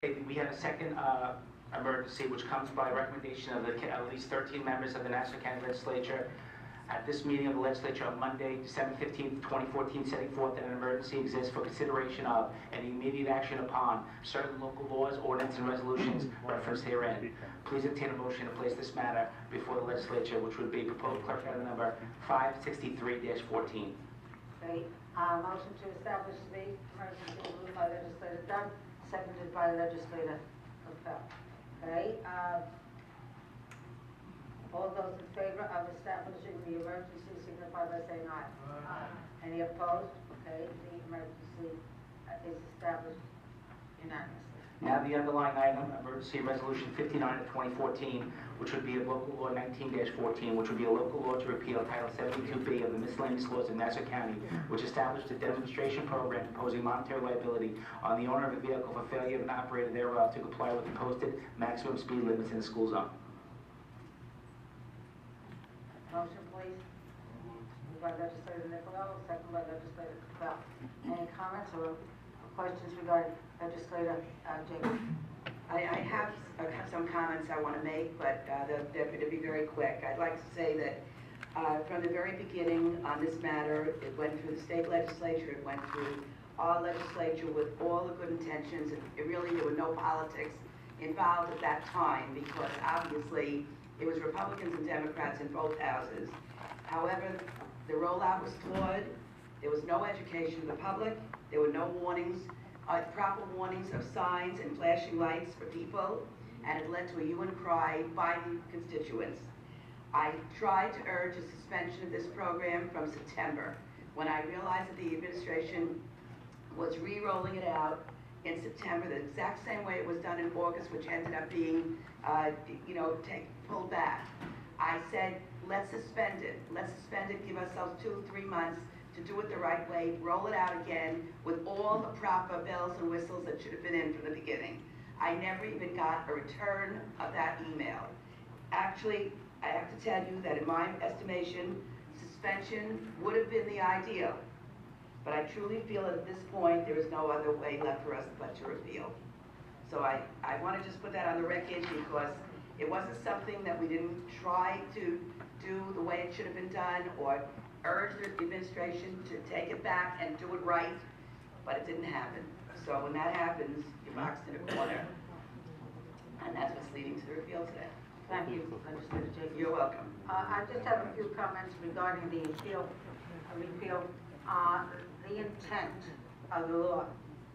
We have a second emergency, which comes by recommendation of at least 13 members of the Nassau County Legislature. At this meeting of the Legislature on Monday, December 15th, 2014, setting forth that an emergency exists for consideration of and immediate action upon certain local laws, ordinances, and resolutions referenced herein. Please obtain a motion to place this matter before the Legislature, which would be proposed clerk item number 563-14. Okay, motion to establish the emergency moved by Legislator Dunn, seconded by Legislator Repeal. Okay, all those in favor of establishing the emergency signify by saying aye. Aye. Any opposed? Okay, the emergency is established unanimously. Now the underlying item, emergency resolution 59 of 2014, which would be a local law 19-14, which would be a local law to repeal Title 72B of the miscellaneous laws of Nassau County, which established a demonstration program imposing monetary liability on the owner of a vehicle for failure of an operator thereof to comply with the posted maximum speed limits in the school zone. Motion, please. Moved by Legislator Nicolello, second by Legislator Capel. Any comments or questions regarding Legislator Jacobs? I have some comments I want to make, but they're going to be very quick. I'd like to say that from the very beginning on this matter, it went through the state legislature, it went through our legislature with all the good intentions, and there were no politics involved at that time, because obviously it was Republicans and Democrats in both houses. However, the rollout was flawed. There was no education of the public. There were no warnings, proper warnings of signs and flashing lights for people, and it led to a hue and cry by the constituents. I tried to urge a suspension of this program from September, when I realized that the administration was re-rolling it out in September, the exact same way it was done in August, which ended up being, pulled back. I said, let's suspend it. Let's suspend it, give ourselves 2-3 months to do it the right way, roll it out again with all the proper bells and whistles that should have been in from the beginning. I never even got a return of that email. Actually, I have to tell you that in my estimation, suspension would have been the ideal. But I truly feel at this point there is no other way left for us but to repeal. So I want to just put that on the record, because it wasn't something that we didn't try to do the way it should have been done, or urge the administration to take it back and do it right, but it didn't happen. So when that happens, you're boxed in a corner, and that's what's leading to the repeal today. Thank you, Legislator Jacobs. You're welcome. I just have a few comments regarding the repeal. The intent of the law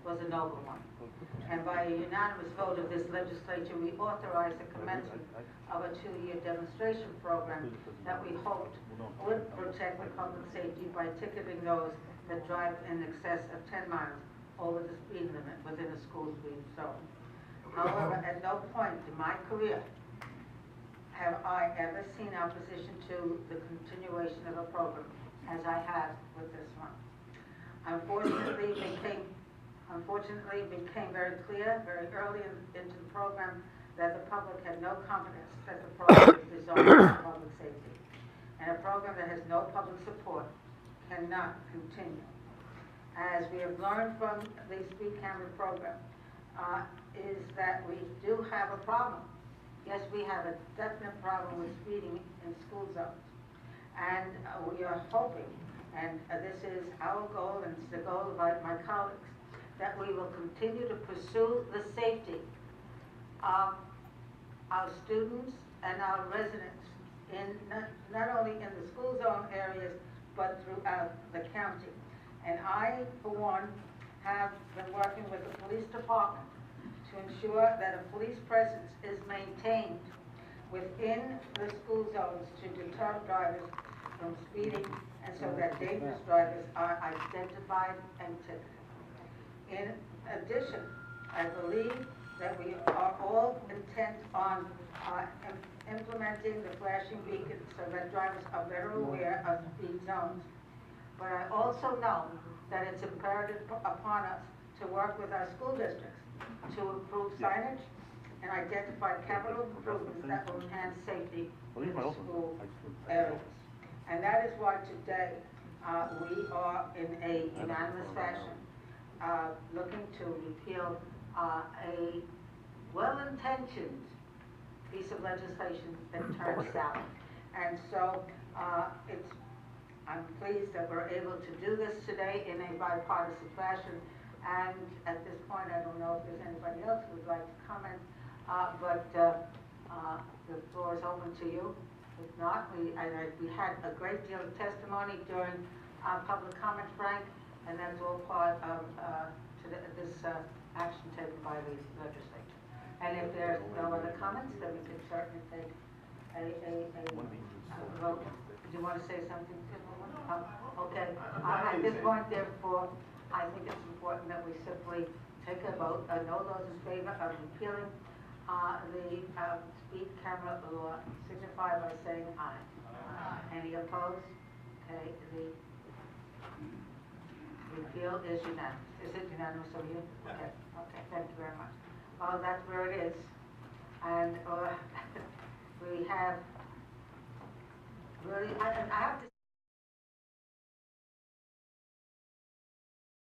was a noble one, and by a unanimous vote of this legislature, we authorized the commencement of a 2-year demonstration program that we hoped would protect the public safety by ticketing those that drive in excess of 10 miles over the speed limit within a school speed zone. However, at no point in my career have I ever seen opposition to the continuation of a program as I have with this one. Unfortunately, it became very clear very early into the program that the public had no confidence that the program is designed for public safety. And a program that has no public support cannot continue. As we have learned from the speed camera program, is that we do have a problem. Yes, we have a definite problem with speeding in school zones. And we are hoping, and this is our goal, and it's the goal of my colleagues, that we will continue to pursue the safety of our students and our residents, in not only in the school zone areas, but throughout the county. And I, for one, have been working with the police department to ensure that a police presence is maintained within the school zones to deter drivers from speeding, and so that dangerous drivers are identified and ticketed. In addition, I believe that we are all intent on implementing the flashing beacons so that drivers are better aware of speed zones. But I also know that it's imperative upon us to work with our school districts to improve signage and identify capital improvements that will enhance safety in the school areas. And that is why today we are in a unanimous fashion looking to repeal a well-intentioned piece of legislation that turns south. And so I'm pleased that we're able to do this today in a bipartisan fashion. And at this point, I don't know if there's anybody else who would like to comment, but the floor is open to you. If not, we had a great deal of testimony during public comment, Frank, and that's all part of this action taken by the legislature. And if there's no other comments, then we can certainly take a vote. Do you want to say something? Okay. At this point, therefore, I think it's important that we simply take a vote. All those in favor of repealing the speed camera law signify by saying aye. Any opposed? Okay. The repeal is unanimous. Is it unanimous over here? Okay. Okay. Thank you very much. Well, that's where it is. And we have really, I have to